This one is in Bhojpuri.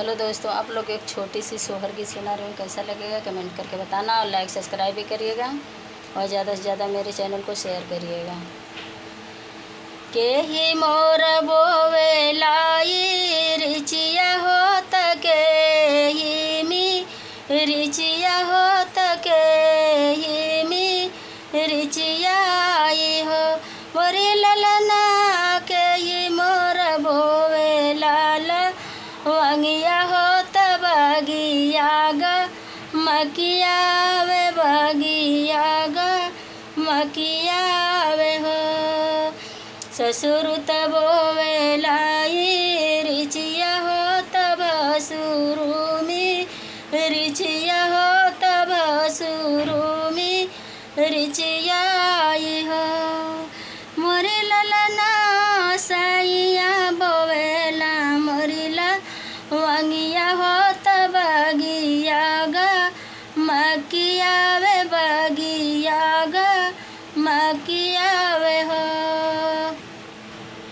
हेलो दोस्तों, आप लोग एक छोटी सी सोहर की सुना रहे हो, कैसा लगेगा कमेंट करके बताना और लाइक सब्सक्राइब भी करिएगा और ज़्यादा से ज़्यादा मेरे चैनल को शेयर करिएगा। के ही मोर बोवे लाई रिचिया हो तके ही मी रिचिया हो तके ही मी रिचिया आई हो मोरी ललना के ही मोर बोवे लाल वंगिया हो तबगिया ग मकिया वे बगिया ग मकिया वे हो ससुर तबोवे लाई रिचिया हो तब सुरुमी रिचिया हो तब सुरुमी रिचिया आई हो मोरी ललना साइया बोवेला मोरीला वंगिया हो तबगिया ग मकिया वे बगिया ग मकिया वे हो।